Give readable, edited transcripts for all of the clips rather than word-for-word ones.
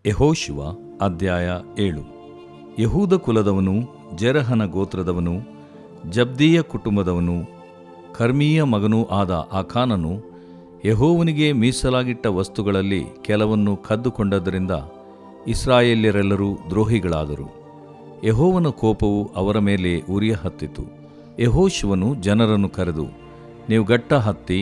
ಯೆಹೋಶುವ ಅಧ್ಯಾಯ 7. ಯೆಹೂದ ಕುಲದವನು, ಜೆರಹನ ಗೋತ್ರದವನು, ಜಬ್ದೀಯ ಕುಟುಂಬದವನು, ಕರ್ಮೀಯ ಮಗನೂ ಆದ ಆಕಾನನು ಯೆಹೋವನಿಗೆ ಮೀಸಲಾಗಿಟ್ಟ ವಸ್ತುಗಳಲ್ಲಿ ಕೆಲವನ್ನು ಕದ್ದುಕೊಂಡದ್ದರಿಂದ ಇಸ್ರಾಯೇಲ್ಯರೆಲ್ಲರೂ ದ್ರೋಹಿಗಳಾದರು. ಯೆಹೋವನ ಕೋಪವು ಅವರ ಮೇಲೆ ಉರಿಯ ಹತ್ತಿತು. ಯೆಹೋಶುವನು ಜನರನ್ನು ಕರೆದು, ನೀವು ಗಟ್ಟ ಹತ್ತಿ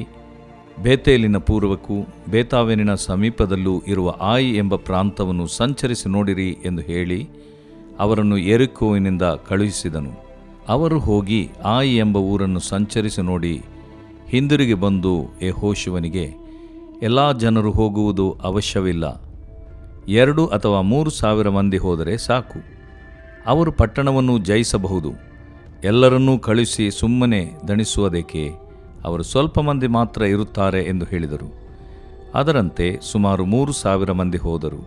ಬೇತೇಲಿನ ಪೂರ್ವಕ್ಕೂ ಬೇತಾವೆನಿನ ಸಮೀಪದಲ್ಲೂ ಇರುವ ಆಯಿ ಎಂಬ ಪ್ರಾಂತವನ್ನು ಸಂಚರಿಸಿ ನೋಡಿರಿ ಎಂದು ಹೇಳಿ ಅವರನ್ನು ಯೆರಿಕೋವಿನಿಂದ ಕಳುಹಿಸಿದನು. ಅವರು ಹೋಗಿ ಆಯಿ ಎಂಬ ಊರನ್ನು ಸಂಚರಿಸಿ ನೋಡಿ ಹಿಂದಿರುಗಿ ಬಂದು ಯೆಹೋಶುವನಿಗೆ, ಎಲ್ಲ ಜನರು ಹೋಗುವುದು ಅವಶ್ಯವಿಲ್ಲ, 2 ಅಥವಾ 3,000 ಮಂದಿ ಹೋದರೆ ಸಾಕು, ಅವರು ಪಟ್ಟಣವನ್ನು ಜಯಿಸಬಹುದು, ಎಲ್ಲರನ್ನೂ ಕಳುಹಿಸಿ ಸುಮ್ಮನೆ ದಣಿಸುವುದೇಕೆ, ಅವರು ಸ್ವಲ್ಪ ಮಂದಿ ಮಾತ್ರ ಇರುತ್ತಾರೆ ಎಂದು ಹೇಳಿದರು. ಅದರಂತೆ ಸುಮಾರು 3,000 ಮಂದಿ ಹೋದರು.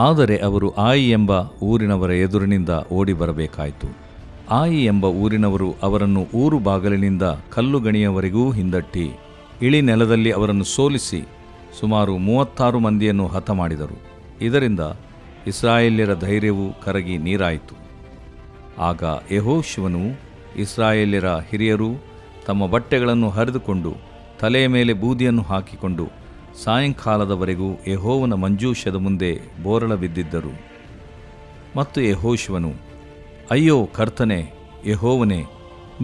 ಆದರೆ ಅವರು ಆಯಿ ಎಂಬ ಊರಿನವರ ಎದುರಿನಿಂದ ಓಡಿ ಬರಬೇಕಾಯಿತು. ಆಯಿ ಎಂಬ ಊರಿನವರು ಅವರನ್ನು ಊರು ಬಾಗಿಲಿನಿಂದ ಕಲ್ಲುಗಣಿಯವರೆಗೂ ಹಿಂದಟ್ಟಿ ಇಳಿ ನೆಲದಲ್ಲಿ ಅವರನ್ನು ಸೋಲಿಸಿ ಸುಮಾರು 36 ಮಂದಿಯನ್ನು ಹತಮಾಡಿದರು. ಇದರಿಂದ ಇಸ್ರಾಯೇಲ್ಯರ ಧೈರ್ಯವು ಕರಗಿ ನೀರಾಯಿತು. ಆಗ ಯೆಹೋಶುವನು ಇಸ್ರಾಯೇಲ್ಯರ ಹಿರಿಯರು ತಮ್ಮ ಬಟ್ಟೆಗಳನ್ನು ಹರಿದುಕೊಂಡು ತಲೆಯ ಮೇಲೆ ಬೂದಿಯನ್ನು ಹಾಕಿಕೊಂಡು ಸಾಯಂಕಾಲದವರೆಗೂ ಯೆಹೋವನ ಮಂಜೂಷದ ಮುಂದೆ ಬೋರಳ ಬಿದ್ದಿದ್ದರು. ಮತ್ತು ಯೆಹೋಶುವನು, ಅಯ್ಯೋ ಕರ್ತನೇ, ಯೆಹೋವನೇ,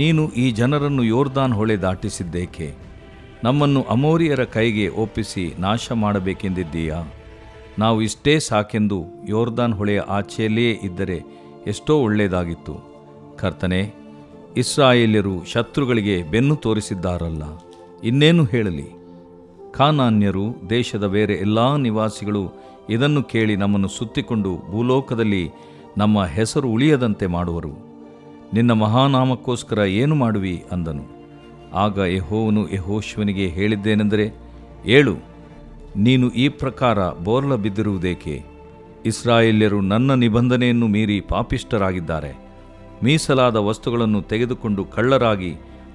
ನೀನು ಈ ಜನರನ್ನು ಯೊರ್ದಾನ್ ಹೊಳೆ ದಾಟಿಸಿದ್ದೇಕೆ? ನಮ್ಮನ್ನು ಅಮೋರಿಯರ ಕೈಗೆ ಒಪ್ಪಿಸಿ ನಾಶ ಮಾಡಬೇಕೆಂದಿದ್ದೀಯಾ? ನಾವು ಇಷ್ಟೇ ಸಾಕೆಂದು ಯೊರ್ದಾನ್ ಹೊಳೆಯ ಆಚೆಯಲ್ಲಿಯೇ ಇದ್ದರೆ ಎಷ್ಟೋ ಒಳ್ಳೆಯದಾಗಿತ್ತು. ಕರ್ತನೇ, ಇಸ್ರಾಯೇಲ್ಯರು ಶತ್ರುಗಳಿಗೆ ಬೆನ್ನು ತೋರಿಸಿದ್ದಾರಲ್ಲ, ಇನ್ನೇನು ಹೇಳಲಿ? ಕಾನಾನ್ಯರು, ದೇಶದ ಬೇರೆ ಎಲ್ಲ ನಿವಾಸಿಗಳು ಇದನ್ನು ಕೇಳಿ ನಮ್ಮನ್ನು ಸುತ್ತಿಕೊಂಡು ಭೂಲೋಕದಲ್ಲಿ ನಮ್ಮ ಹೆಸರು ಉಳಿಯದಂತೆ ಮಾಡುವರು. ನಿನ್ನ ಮಹಾನಾಮಕ್ಕೋಸ್ಕರ ಏನು ಮಾಡುವಿ ಅಂದನು. ಆಗ ಯೆಹೋವನು ಯೆಹೋಶುವನಿಗೆ ಹೇಳಿದ್ದೇನೆಂದರೆ, ಏಳು, ನೀನು ಈ ಪ್ರಕಾರ ಬೋರ್ಲ ಬಿದ್ದಿರುವುದೇಕೆ? ಇಸ್ರಾಯೇಲ್ಯರು ನನ್ನ ನಿಬಂಧನೆಯನ್ನು ಮೀರಿ ಪಾಪಿಷ್ಠರಾಗಿದ್ದಾರೆ. ಮೀಸಲಾದ ವಸ್ತುಗಳನ್ನು ತೆಗೆದುಕೊಂಡು ಕಳ್ಳರಾಗಿ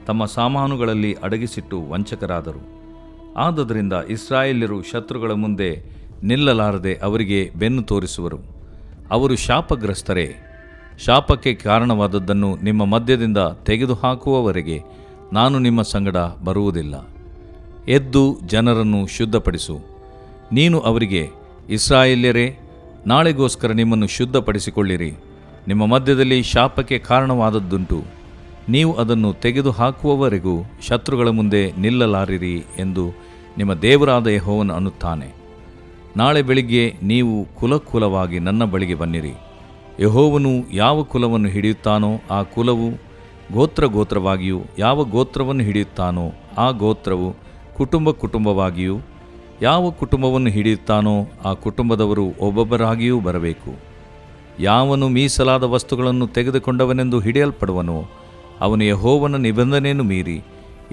ತಮ್ಮ ಸಾಮಾನುಗಳಲ್ಲಿ ಅಡಗಿಸಿಟ್ಟು ವಂಚಕರಾದರು. ಆದುದರಿಂದ ಇಸ್ರಾಯೇಲ್ಯರು ಶತ್ರುಗಳ ಮುಂದೆ ನಿಲ್ಲಲಾರದೆ ಅವರಿಗೆ ಬೆನ್ನು ತೋರಿಸುವರು. ಅವರು ಶಾಪಗ್ರಸ್ತರೇ. ಶಾಪಕ್ಕೆ ಕಾರಣವಾದದ್ದನ್ನು ನಿಮ್ಮ ಮಧ್ಯದಿಂದ ತೆಗೆದುಹಾಕುವವರೆಗೆ ನಾನು ನಿಮ್ಮ ಸಂಗಡ ಬರುವುದಿಲ್ಲ. ಎದ್ದು ಜನರನ್ನು ಶುದ್ಧಪಡಿಸು. ನೀನು ಅವರಿಗೆ, ಇಸ್ರಾಯೇಲ್ಯರೇ, ನಾಳೆಗೋಸ್ಕರ ನಿಮ್ಮನ್ನು ಶುದ್ಧಪಡಿಸಿಕೊಳ್ಳಿರಿ. ನಿಮ್ಮ ಮಧ್ಯದಲ್ಲಿ ಶಾಪಕ್ಕೆ ಕಾರಣವಾದದ್ದುಂಟು, ನೀವು ಅದನ್ನು ತೆಗೆದುಹಾಕುವವರೆಗೂ ಶತ್ರುಗಳ ಮುಂದೆ ನಿಲ್ಲಲಾರಿರಿ ಎಂದು ನಿಮ್ಮ ದೇವರಾದ ಯೆಹೋವನು ಅನ್ನುತ್ತಾನೆ. ನಾಳೆ ಬೆಳಿಗ್ಗೆ ನೀವು ಕುಲಕುಲವಾಗಿ ನನ್ನ ಬಳಿಗೆ ಬನ್ನಿರಿ. ಯೆಹೋವನು ಯಾವ ಕುಲವನ್ನು ಹಿಡಿಯುತ್ತಾನೋ ಆ ಕುಲವು ಗೋತ್ರ ಗೋತ್ರವಾಗಿಯೂ, ಯಾವ ಗೋತ್ರವನ್ನು ಹಿಡಿಯುತ್ತಾನೋ ಆ ಗೋತ್ರವು ಕುಟುಂಬ ಕುಟುಂಬವಾಗಿಯೂ, ಯಾವ ಕುಟುಂಬವನ್ನು ಹಿಡಿಯುತ್ತಾನೋ ಆ ಕುಟುಂಬದವರು ಒಬ್ಬೊಬ್ಬರಾಗಿಯೂ ಬರಬೇಕು. ಯಾವನು ಮೀಸಲಾದ ವಸ್ತುಗಳನ್ನು ತೆಗೆದುಕೊಂಡವನೆಂದು ಹಿಡಿಯಲ್ಪಡುವನೋ ಅವನು ಯೆಹೋವನ ನಿಬಂಧನೆಯನ್ನು ಮೀರಿ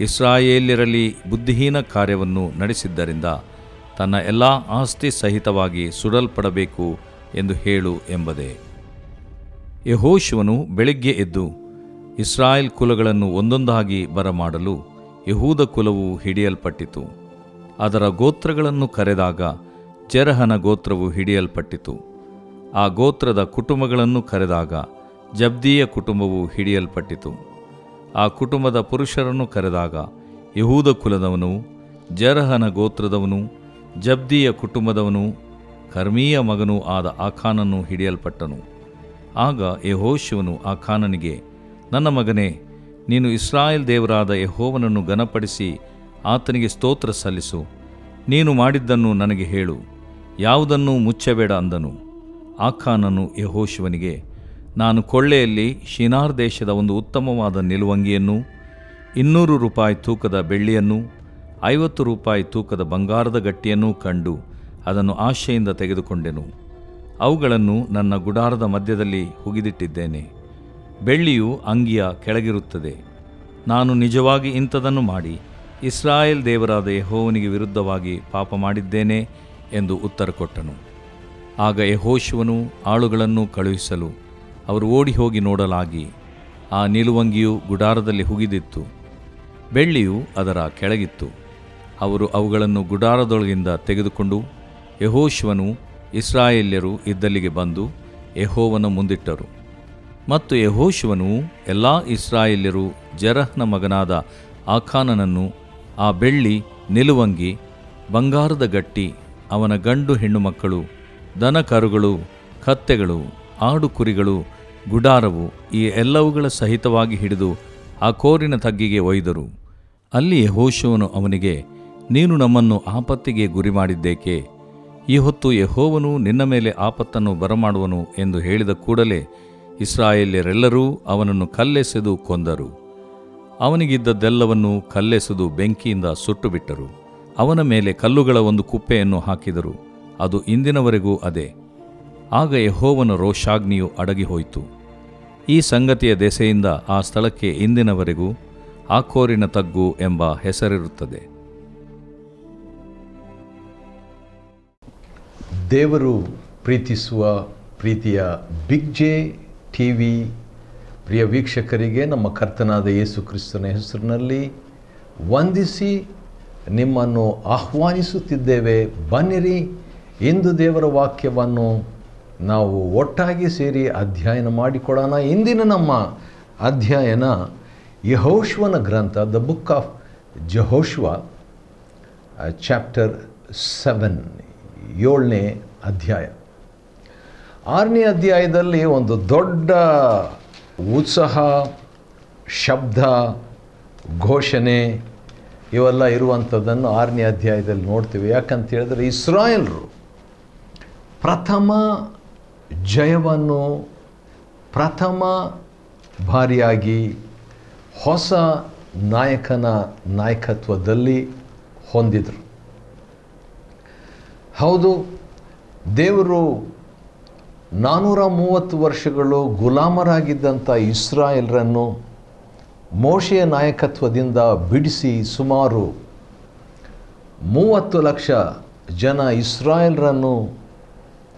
ಇಸ್ರಾಯೇಲ್ಯರಲ್ಲಿ ಬುದ್ಧಿಹೀನ ಕಾರ್ಯವನ್ನು ನಡೆಸಿದ್ದರಿಂದ ತನ್ನ ಎಲ್ಲ ಆಸ್ತಿ ಸಹಿತವಾಗಿ ಸುಡಲ್ಪಡಬೇಕು ಎಂದು ಹೇಳು ಎಂಬುದೇ. ಯೆಹೋಶುವನು ಬೆಳಿಗ್ಗೆ ಎದ್ದು ಇಸ್ರಾಯೇಲ್ ಕುಲಗಳನ್ನು ಒಂದೊಂದಾಗಿ ಬರಮಾಡಲು ಯೆಹೂದ ಕುಲವು ಹಿಡಿಯಲ್ಪಟ್ಟಿತು. ಅದರ ಗೋತ್ರಗಳನ್ನು ಕರೆದಾಗ ಜೆರಹನ ಗೋತ್ರವು ಹಿಡಿಯಲ್ಪಟ್ಟಿತು. ಆ ಗೋತ್ರದ ಕುಟುಂಬಗಳನ್ನು ಕರೆದಾಗ ಜಬ್ದೀಯ ಕುಟುಂಬವು ಹಿಡಿಯಲ್ಪಟ್ಟಿತು. ಆ ಕುಟುಂಬದ ಪುರುಷರನ್ನು ಕರೆದಾಗ ಯೆಹೂದ ಕುಲದವನು, ಜೆರಹನ ಗೋತ್ರದವನು, ಜಬ್ದೀಯ ಕುಟುಂಬದವನು, ಕರ್ಮೀಯ ಮಗನೂ ಆದ ಆಕಾನನು ಹಿಡಿಯಲ್ಪಟ್ಟನು. ಆಗ ಯೆಹೋಶುವನು ಆಕಾನನಿಗೆ, ನನ್ನ ಮಗನೇ, ನೀನು ಇಸ್ರಾಯೇಲ್ ದೇವರಾದ ಯೆಹೋವನನ್ನು ಘನಪಡಿಸಿ ಆತನಿಗೆ ಸ್ತೋತ್ರ ಸಲ್ಲಿಸು. ನೀನು ಮಾಡಿದ್ದನ್ನು ನನಗೆ ಹೇಳು, ಯಾವುದನ್ನೂ ಮುಚ್ಚಬೇಡ ಅಂದನು. ಆಕಾನನು ಯೆಹೋಶುವನಿಗೆ, ನಾನು ಕೊಳ್ಳೆಯಲ್ಲಿ ಶಿನಾರ್ ದೇಶದ ಒಂದು ಉತ್ತಮವಾದ ನಿಲುವಂಗಿಯನ್ನು, 200 ರೂಪಾಯಿ ತೂಕದ ಬೆಳ್ಳಿಯನ್ನು, 50 ರೂಪಾಯಿ ತೂಕದ ಬಂಗಾರದ ಗಟ್ಟಿಯನ್ನೂ ಕಂಡು ಅದನ್ನು ಆಶೆಯಿಂದ ತೆಗೆದುಕೊಂಡೆನು. ಅವುಗಳನ್ನು ನನ್ನ ಗುಡಾರದ ಮಧ್ಯದಲ್ಲಿ ಹುಗಿದಿಟ್ಟಿದ್ದೇನೆ. ಬೆಳ್ಳಿಯು ಅಂಗಿಯ ಕೆಳಗಿರುತ್ತದೆ. ನಾನು ನಿಜವಾಗಿ ಇಂಥದನ್ನು ಮಾಡಿ ಇಸ್ರಾಯೇಲ್ ದೇವರಾದ ಯೆಹೋವನಿಗೆ ವಿರುದ್ಧವಾಗಿ ಪಾಪ ಮಾಡಿದ್ದೇನೆ ಎಂದು ಉತ್ತರ ಕೊಟ್ಟನು. ಆಗ ಯೆಹೋಶುವನು ಆಳುಗಳನ್ನು ಕಳುಹಿಸಲು ಅವರು ಓಡಿ ಹೋಗಿ ನೋಡಲಾಗಿ ಆ ನಿಲುವಂಗಿಯು ಗುಡಾರದಲ್ಲಿ ಹುಗಿದಿತ್ತು, ಬೆಳ್ಳಿಯು ಅದರ ಕೆಳಗಿತ್ತು. ಅವರು ಅವುಗಳನ್ನು ಗುಡಾರದೊಳಗಿಂದ ತೆಗೆದುಕೊಂಡು ಯೆಹೋಶುವನು ಇಸ್ರಾಯೇಲ್ಯರು ಇದ್ದಲ್ಲಿಗೆ ಬಂದು ಯೆಹೋವನ ಮುಂದಿಟ್ಟರು. ಮತ್ತು ಯೆಹೋಶುವನು ಎಲ್ಲ ಇಸ್ರಾಯೇಲ್ಯರು ಜೆರಹನ ಮಗನಾದ ಆಖಾನನನ್ನು ಆ ಬೆಳ್ಳಿ, ನಿಲುವಂಗಿ, ಬಂಗಾರದ ಗಟ್ಟಿ, ಅವನ ಗಂಡು ಹೆಣ್ಣು ಮಕ್ಕಳು, ದನ ಕರುಗಳು, ಕತ್ತೆಗಳು, ಆಡು ಕುರಿಗಳು, ಗುಡಾರವು ಈ ಎಲ್ಲವುಗಳ ಸಹಿತವಾಗಿ ಹಿಡಿದು ಆ ಕೋರಿನ ತಗ್ಗಿಗೆ ಒಯ್ದರು. ಅಲ್ಲಿ ಯೆಹೋಶುವನು ಅವನಿಗೆ, ನೀನು ನಮ್ಮನ್ನು ಆಪತ್ತಿಗೆ ಗುರಿ ಮಾಡಿದ್ದೇಕೆ? ಈ ಹೊತ್ತು ಯೆಹೋವನು ನಿನ್ನ ಮೇಲೆ ಆಪತ್ತನ್ನು ಬರಮಾಡುವನು ಎಂದು ಹೇಳಿದ ಕೂಡಲೇ ಇಸ್ರಾಯೇಲ್ಯರೆಲ್ಲರೂ ಅವನನ್ನು ಕಲ್ಲೆಸೆದು ಕೊಂದರು. ಅವನಿಗಿದ್ದದ್ದೆಲ್ಲವನ್ನೂ ಕಲ್ಲೆಸೆದು ಬೆಂಕಿಯಿಂದ ಸುಟ್ಟುಬಿಟ್ಟರು. ಅವನ ಮೇಲೆ ಕಲ್ಲುಗಳ ಒಂದು ಕುಪ್ಪೆಯನ್ನು ಹಾಕಿದರು. ಅದು ಇಂದಿನವರೆಗೂ ಅದೇ. ಆಗ ಯೆಹೋವನ ರೋಷಾಗ್ನಿಯು ಅಡಗಿ ಹೋಯಿತು. ಈ ಸಂಗತಿಯ ದೆಸೆಯಿಂದ ಆ ಸ್ಥಳಕ್ಕೆ ಇಂದಿನವರೆಗೂ ಆಕೋರಿನ ತಗ್ಗು ಎಂಬ ಹೆಸರಿರುತ್ತದೆ. ದೇವರು ಪ್ರೀತಿಸುವ ಪ್ರೀತಿಯ ಬಿಗ್ ಜೆ ಟಿವಿ ಪ್ರಿಯ ವೀಕ್ಷಕರಿಗೆ ನಮ್ಮ ಕರ್ತನಾದ ಯೇಸು ಕ್ರಿಸ್ತನ ಹೆಸರಿನಲ್ಲಿ ವಂದಿಸಿ ನಿಮ್ಮನ್ನು ಆಹ್ವಾನಿಸುತ್ತಿದ್ದೇವೆ. ಬನ್ನಿರಿ, ಇಂದು ದೇವರ ವಾಕ್ಯವನ್ನು ನಾವು ಒಟ್ಟಾಗಿ ಸೇರಿ ಅಧ್ಯಯನ ಮಾಡಿಕೊಳ್ಳೋಣ. ಇಂದಿನ ನಮ್ಮ ಅಧ್ಯಯನ ಯೆಹೋಶುವನ ಗ್ರಂಥ, ದ ಬುಕ್ ಆಫ್ ಜೆಹೋಶುವ, ಚಾಪ್ಟರ್ 7, 7ನೇ ಅಧ್ಯಾಯ. 6ನೇ ಅಧ್ಯಾಯದಲ್ಲಿ ಒಂದು ದೊಡ್ಡ ಉತ್ಸಾಹ, ಶಬ್ದ, ಘೋಷಣೆ ಇವೆಲ್ಲ ಇರುವಂಥದ್ದನ್ನು 6ನೇ ಅಧ್ಯಾಯದಲ್ಲಿ ನೋಡ್ತೀವಿ. ಯಾಕಂತ ಹೇಳಿದ್ರೆ ಇಸ್ರಾಯೇಲರು ಪ್ರಥಮ ಜಯವನ್ನು ಪ್ರಥಮ ಬಾರಿಯಾಗಿ ಹೊಸ ನಾಯಕನ ನಾಯಕತ್ವದಲ್ಲಿ ಹೊಂದಿದರು. ಹೌದು, ದೇವರು 430 ವರ್ಷಗಳು ಗುಲಾಮರಾಗಿದ್ದಂಥ ಇಸ್ರಾಯೇಲರನ್ನು ಮೋಶೆಯ ನಾಯಕತ್ವದಿಂದ ಬಿಡಿಸಿ ಸುಮಾರು 30 ಲಕ್ಷ ಜನ ಇಸ್ರಾಯೇಲರನ್ನು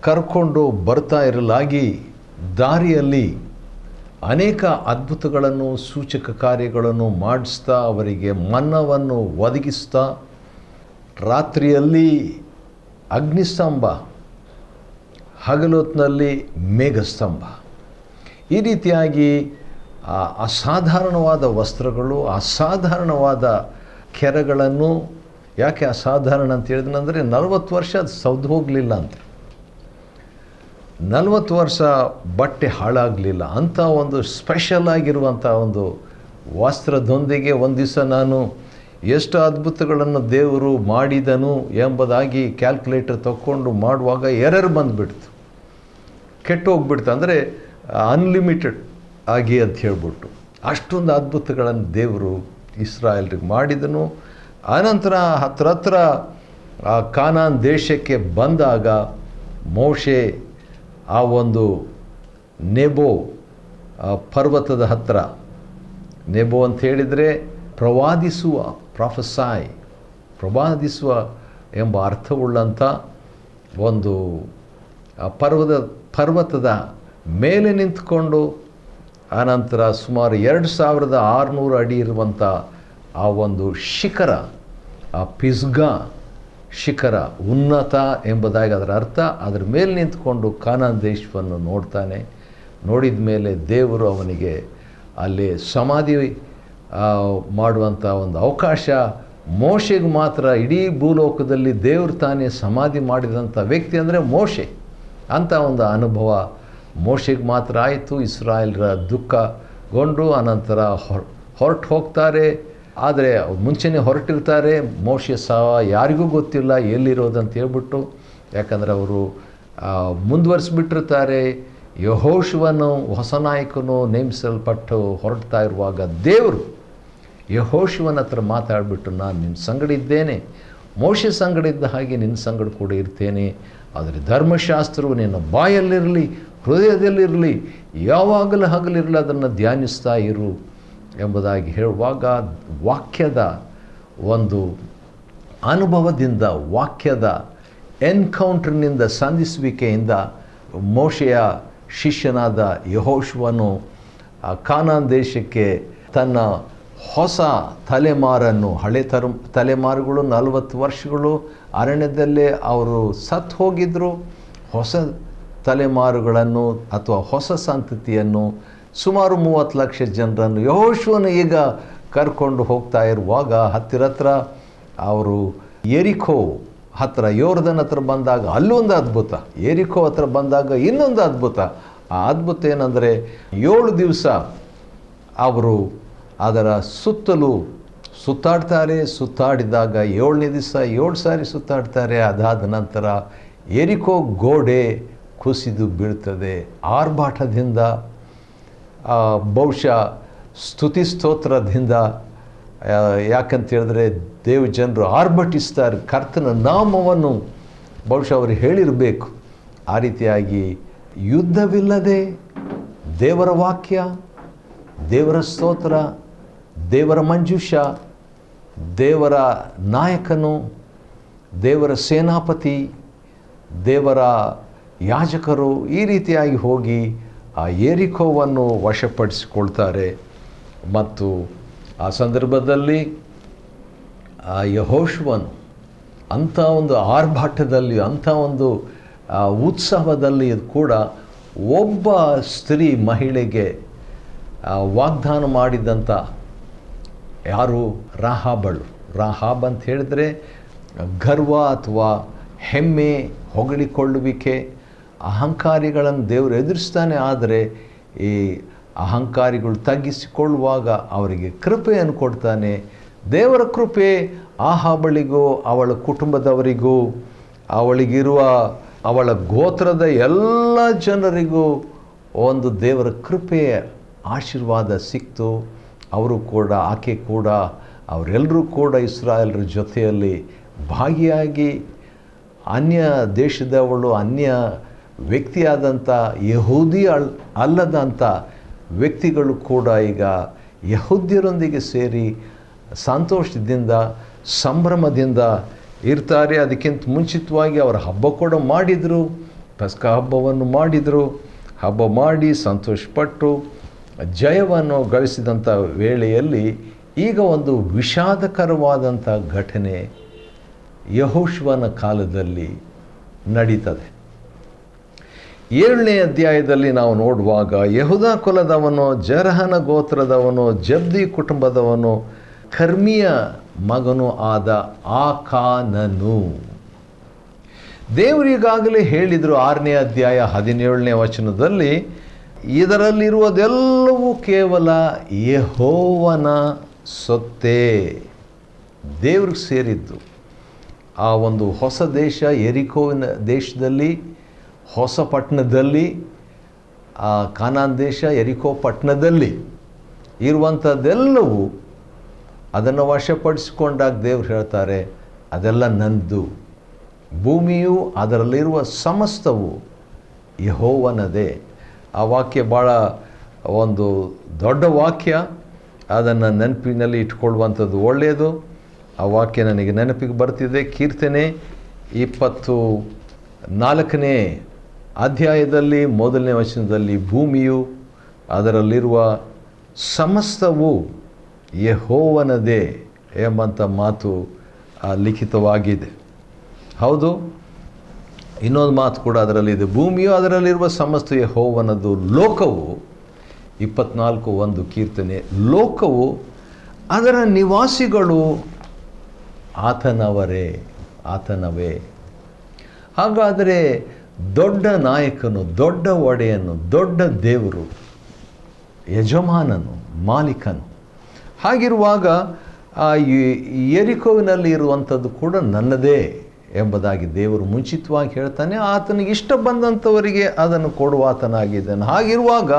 ಕರ್ಕೊಂಡು ಬರ್ತಾ ಇರಲಾಗಿ ದಾರಿಯಲ್ಲಿ ಅನೇಕ ಅದ್ಭುತಗಳನ್ನು, ಸೂಚಕ ಕಾರ್ಯಗಳನ್ನು ಮಾಡಿಸ್ತಾ ಅವರಿಗೆ ಮನ್ನವನ್ನು ಒದಗಿಸ್ತಾ, ರಾತ್ರಿಯಲ್ಲಿ ಅಗ್ನಿಸ್ತಂಭ, ಹಗಲೊತ್ತಿನಲ್ಲಿ ಮೇಘಸ್ತಂಭ, ಈ ರೀತಿಯಾಗಿ ಅಸಾಧಾರಣವಾದ ವಸ್ತ್ರಗಳು, ಅಸಾಧಾರಣವಾದ ಕೆರೆಗಳನ್ನು. ಯಾಕೆ ಅಸಾಧಾರಣ ಅಂತ ಹೇಳಿದ್ನಂದರೆ 40 ವರ್ಷ ಅದು ಸೌದು ಹೋಗಲಿಲ್ಲ ಅಂತ, 40 ವರ್ಷ ಬಟ್ಟೆ ಹಾಳಾಗಲಿಲ್ಲ ಅಂಥ ಒಂದು ಸ್ಪೆಷಲ್ ಆಗಿರುವಂಥ ಒಂದು ವಸ್ತ್ರದೊಂದಿಗೆ ಒಂದು ದಿವಸ ನಾನು ಎಷ್ಟು ಅದ್ಭುತಗಳನ್ನು ದೇವರು ಮಾಡಿದನು ಎಂಬುದಾಗಿ ಕ್ಯಾಲ್ಕುಲೇಟರ್ ತಗೊಂಡು ಮಾಡುವಾಗ ಎರರ್ ಬಂದುಬಿಡ್ತು, ಕೆಟ್ಟೋಗ್ಬಿಡ್ತು. ಅಂದರೆ ಅನ್ಲಿಮಿಟೆಡ್ ಆಗಿ ಅಂತ ಹೇಳ್ಬಿಟ್ಟು ಅಷ್ಟೊಂದು ಅದ್ಭುತಗಳನ್ನು ದೇವರು ಇಸ್ರಾಯೇಲ್ರಿಗೆ ಮಾಡಿದನು. ಆನಂತರ ಹತ್ರ ಕಾನಾನ್ ದೇಶಕ್ಕೆ ಬಂದಾಗ ಮೋಶೆ ಆ ಒಂದು ನೆಬೋ ಪರ್ವತದ ಹತ್ತಿರ, ನೆಬೋ ಅಂತ ಹೇಳಿದರೆ ಪ್ರವಾದಿಸುವ, ಪ್ರವಾದಿಸುವ ಎಂಬ ಅರ್ಥವುಳ್ಳಂಥ ಒಂದು ಪರ್ವತದ ಮೇಲೆ ನಿಂತ್ಕೊಂಡು, ಆನಂತರ ಸುಮಾರು 2600 ಅಡಿ ಇರುವಂಥ ಆ ಒಂದು ಶಿಖರ, ಆ ಪಿಸ್ಗಾ ಶಿಖರ, ಉನ್ನತ ಎಂಬುದಾಗಿ ಅದರ ಅರ್ಥ. ಅದರ ಮೇಲೆ ನಿಂತ್ಕೊಂಡು ಕಾನಾನ್ ದೇಶವನ್ನು ನೋಡ್ತಾನೆ. ನೋಡಿದ ಮೇಲೆ ದೇವರು ಅವನಿಗೆ ಅಲ್ಲಿ ಸಮಾಧಿ ಮಾಡುವಂಥ ಒಂದು ಅವಕಾಶ ಮೋಶೆಗೆ ಮಾತ್ರ, ಇಡೀ ಭೂಲೋಕದಲ್ಲಿ ದೇವರು ತಾನೇ ಸಮಾಧಿ ಮಾಡಿದಂಥ ವ್ಯಕ್ತಿ ಅಂದರೆ ಮೋಶೆ. ಅಂಥ ಒಂದು ಅನುಭವ ಮೋಶೆಗೆ ಮಾತ್ರ ಆಯಿತು. ಇಸ್ರಾಯೇಲರ ದುಃಖಗೊಂಡು ಅನಂತರ ಹೊರಟು ಹೋಗ್ತಾರೆ. ಆದರೆ ಮುಂಚೆನೇ ಹೊರಟಿರ್ತಾರೆ. ಮೋಶೆ ಸಹ ಯಾರಿಗೂ ಗೊತ್ತಿಲ್ಲ ಎಲ್ಲಿರೋದಂತ ಹೇಳ್ಬಿಟ್ಟು, ಯಾಕಂದರೆ ಅವರು ಮುಂದುವರಿಸ್ಬಿಟ್ಟಿರ್ತಾರೆ. ಯೆಹೋಶುವನು ಹೊಸ ನಾಯಕನು ನೇಮಿಸಲ್ಪಟ್ಟು ಹೊರಡ್ತಾ ಇರುವಾಗ ದೇವರು ಯೆಹೋಶುವನ ಹತ್ರ ಮಾತಾಡಿಬಿಟ್ಟು, ನಾನು ನಿನ್ನ ಸಂಗಡ ಇದ್ದೇನೆ, ಮೋಶೆ ಸಂಗಡ ಇದ್ದ ಹಾಗೆ ನಿನ್ನ ಸಂಗಡ ಕೂಡ ಇರ್ತೇನೆ. ಆದರೆ ಧರ್ಮಶಾಸ್ತ್ರವು ನಿನ್ನ ಬಾಯಲ್ಲಿರಲಿ, ಹೃದಯದಲ್ಲಿರಲಿ, ಯಾವಾಗಲೂ ಹಗಲಿರಲಿ ಅದನ್ನು ಧ್ಯಾನಿಸ್ತಾ ಇರು ಎಂಬುದಾಗಿ ಹೇಳುವಾಗ ವಾಕ್ಯದ ಒಂದು ಅನುಭವದಿಂದ, ವಾಕ್ಯದ ಎನ್ಕೌಂಟರ್ನಿಂದ, ಸಂಧಿಸುವಿಕೆಯಿಂದ ಮೋಶೆಯ ಶಿಷ್ಯನಾದ ಯೆಹೋಶುವನು ಕಾನಾನ್ ದೇಶಕ್ಕೆ ತನ್ನ ಹೊಸ ತಲೆಮಾರನ್ನು, ಹಳೆ ತಲೆಮಾರುಗಳು 40 ವರ್ಷಗಳು ಅರಣ್ಯದಲ್ಲೇ ಅವರು ಸತ್ತು ಹೋಗಿದ್ದರು. ಹೊಸ ತಲೆಮಾರುಗಳನ್ನು ಅಥವಾ ಹೊಸ ಸಂತತಿಯನ್ನು ಸುಮಾರು 30 ಲಕ್ಷ ಜನರನ್ನು ಯೆಹೋಶುವನು ಈಗ ಕರ್ಕೊಂಡು ಹೋಗ್ತಾ ಇರುವಾಗ ಹತ್ತಿರ ಅವರು ಯೆರಿಕೋ ಹತ್ತಿರ ಯೋರ್ದನ್ ಹತ್ರ ಬಂದಾಗ ಅಲ್ಲೊಂದು ಅದ್ಭುತ, ಯೆರಿಕೋ ಹತ್ರ ಬಂದಾಗ ಇನ್ನೊಂದು ಅದ್ಭುತ. ಆ ಅದ್ಭುತ ಏನಂದರೆ 7 ದಿವಸ ಅವರು ಅದರ ಸುತ್ತಲೂ ಸುತ್ತಾಡ್ತಾರೆ. ಸುತ್ತಾಡಿದಾಗ 7ನೇ ದಿವಸ 7 ಸಾರಿ ಸುತ್ತಾಡ್ತಾರೆ. ಅದಾದ ನಂತರ ಯೆರಿಕೋ ಗೋಡೆ ಕುಸಿದು ಬೀಳ್ತದೆ. ಆರ್ಭಾಟದಿಂದ, ಬಹುಶಃ ಸ್ತುತಿ ಸ್ತೋತ್ರದಿಂದ, ಯಾಕಂತ ಹೇಳಿದ್ರೆ ಜನರು ಆರ್ಭಟಿಸ್ತಾರೆ, ಕರ್ತನ ನಾಮವನ್ನು ಬಹುಶಃ ಅವರು ಹೇಳಿರಬೇಕು. ಆ ರೀತಿಯಾಗಿ ಯುದ್ಧವಿಲ್ಲದೆ ದೇವರ ವಾಕ್ಯ, ದೇವರ ಸ್ತೋತ್ರ, ದೇವರ ಮಂಜೂಷ, ದೇವರ ನಾಯಕನು, ದೇವರ ಸೇನಾಪತಿ, ದೇವರ ಯಾಜಕರು ಈ ರೀತಿಯಾಗಿ ಹೋಗಿ ಆ ಯೆರಿಕೋವನ್ನು ವಶಪಡಿಸಿಕೊಳ್ತಾರೆ. ಮತ್ತು ಆ ಸಂದರ್ಭದಲ್ಲಿ ಆ ಯೆಹೋಶುವನು ಅಂಥ ಒಂದು ಆರ್ಭಾಟದಲ್ಲಿ, ಅಂಥ ಒಂದು ಉತ್ಸವದಲ್ಲಿ ಕೂಡ ಒಬ್ಬ ಸ್ತ್ರೀ ಮಹಿಳೆಗೆ ವಾಗ್ದಾನ ಮಾಡಿದಂಥ, ಯಾರು? ರಾಹಾಬ್ ಅಂತ ಹೇಳಿದ್ರೆ ಗರ್ವ ಅಥವಾ ಹೆಮ್ಮೆ, ಹೊಗಳಿಕೊಳ್ಳುವಿಕೆ, ಅಹಂಕಾರಿಗಳನ್ನು ದೇವರು ಎದುರಿಸ್ತಾನೆ. ಆದರೆ ಈ ಅಹಂಕಾರಿಗಳು ತಗ್ಗಿಸಿಕೊಳ್ಳುವಾಗ ಅವರಿಗೆ ಕೃಪೆಯನ್ನು ಕೊಡ್ತಾನೆ. ದೇವರ ಕೃಪೆ ಆಹಾಬಳಿಗೂ ಅವಳ ಕುಟುಂಬದವರಿಗೂ ಅವಳಿಗಿರುವ ಅವಳ ಗೋತ್ರದ ಎಲ್ಲ ಜನರಿಗೂ ಒಂದು ದೇವರ ಕೃಪೆಯ ಆಶೀರ್ವಾದ ಸಿಕ್ತು. ಅವರು ಕೂಡ, ಆಕೆ ಕೂಡ, ಅವರೆಲ್ಲರೂ ಕೂಡ ಇಸ್ರಾಯೇಲರ ಜೊತೆಯಲ್ಲಿ ಭಾಗಿಯಾಗಿ ಅನ್ಯ ದೇಶದವಳು, ಅನ್ಯ ವ್ಯಕ್ತಿಯಾದಂಥ ಯಹೂದಿ ಅಲ್ಲದಂಥ ವ್ಯಕ್ತಿಗಳು ಕೂಡ ಈಗ ಯಹೂದ್ಯರೊಂದಿಗೆ ಸೇರಿ ಸಂತೋಷದಿಂದ, ಸಂಭ್ರಮದಿಂದ ಇರ್ತಾರೆ. ಅದಕ್ಕಿಂತ ಮುಂಚಿತವಾಗಿ ಅವರ ಹಬ್ಬ ಕೂಡ ಮಾಡಿದರು, ಪಸ್ಕ ಹಬ್ಬವನ್ನು ಮಾಡಿದರು. ಹಬ್ಬ ಮಾಡಿ ಸಂತೋಷಪಟ್ಟು ಜಯವನ್ನು ಗಳಿಸಿದಂಥ ವೇಳೆಯಲ್ಲಿ ಈಗ ಒಂದು ವಿಷಾದಕರವಾದಂಥ ಘಟನೆ ಯೆಹೋಶುವನ ಕಾಲದಲ್ಲಿ ನಡೀತದೆ. 7ನೇ ಅಧ್ಯಾಯದಲ್ಲಿ ನಾವು ನೋಡುವಾಗ ಯೆಹೂದ ಕುಲದವನು, ಜೆರಹನ ಗೋತ್ರದವನು, ಜಬ್ದಿ ಕುಟುಂಬದವನು, ಕರ್ಮಿಯ ಮಗನು ಆದ ಆಕಾನನು. ದೇವರಿಗಾಗಲೇ ಹೇಳಿದರು 6ನೇ ಅಧ್ಯಾಯ 17ನೇ ವಚನದಲ್ಲಿ, ಇದರಲ್ಲಿರುವುದೆಲ್ಲವೂ ಕೇವಲ ಯೆಹೋವನ ಸೊತ್ತೇ, ದೇವ್ರಿಗೆ ಸೇರಿದ್ದು. ಆ ಒಂದು ಹೊಸ ದೇಶ ಯೆರಿಕೋವಿನ ದೇಶದಲ್ಲಿ, ಹೊಸ ಪಟ್ಟಣದಲ್ಲಿ, ಆ ಕಾನಾನ್ ದೇಶ ಯೆರಿಕೋ ಪಟ್ಟಣದಲ್ಲಿ ಇರುವಂಥದ್ದೆಲ್ಲವೂ ಅದನ್ನು ವಶಪಡಿಸಿಕೊಂಡಾಗ ದೇವರು ಹೇಳ್ತಾರೆ, ಅದೆಲ್ಲ ನನ್ನದು. ಭೂಮಿಯು ಅದರಲ್ಲಿರುವ ಸಮಸ್ತವು ಯೆಹೋವನದೇ. ಆ ವಾಕ್ಯ ಭಾಳ ಒಂದು ದೊಡ್ಡ ವಾಕ್ಯ. ಅದನ್ನು ನೆನಪಿನಲ್ಲಿ ಇಟ್ಕೊಳ್ಳುವಂಥದ್ದು ಒಳ್ಳೆಯದು. ಆ ವಾಕ್ಯ ನನಗೆ ನೆನಪಿಗೆ ಬರ್ತಿದೆ. ಕೀರ್ತನೆ 24ನೇ ಅಧ್ಯಾಯದಲ್ಲಿ 1ನೇ ವಚನದಲ್ಲಿ, ಭೂಮಿಯು ಅದರಲ್ಲಿರುವ ಸಮಸ್ತವು ಯೆಹೋವನದೇ ಎಂಬಂಥ ಮಾತು ಲಿಖಿತವಾಗಿದೆ. ಹೌದು, ಇನ್ನೊಂದು ಮಾತು ಕೂಡ ಅದರಲ್ಲಿದೆ, ಭೂಮಿಯು ಅದರಲ್ಲಿರುವ ಸಮಸ್ತ ಯೆಹೋವನದು, ಲೋಕವು 24:1 ಕೀರ್ತನೆ, ಲೋಕವು ಅದರ ನಿವಾಸಿಗಳು ಆತನವೇ. ಹಾಗಾದರೆ ದೊಡ್ಡ ನಾಯಕನು, ದೊಡ್ಡ ಒಡೆಯನು, ದೊಡ್ಡ ದೇವರು, ಯಜಮಾನನು, ಮಾಲೀಕನು. ಹಾಗಿರುವಾಗ ಆ ಯೆರಿಕೋವಿನಲ್ಲಿ ಇರುವಂಥದ್ದು ಕೂಡ ನನ್ನದೇ ಎಂಬುದಾಗಿ ದೇವರು ಮುಂಚಿತವಾಗಿ ಹೇಳ್ತಾನೆ. ಆತನಿಗೆ ಇಷ್ಟ ಬಂದಂಥವರಿಗೆ ಅದನ್ನು ಕೊಡುವ ಆತನಾಗಿದ್ದಾನೆ. ಹಾಗಿರುವಾಗ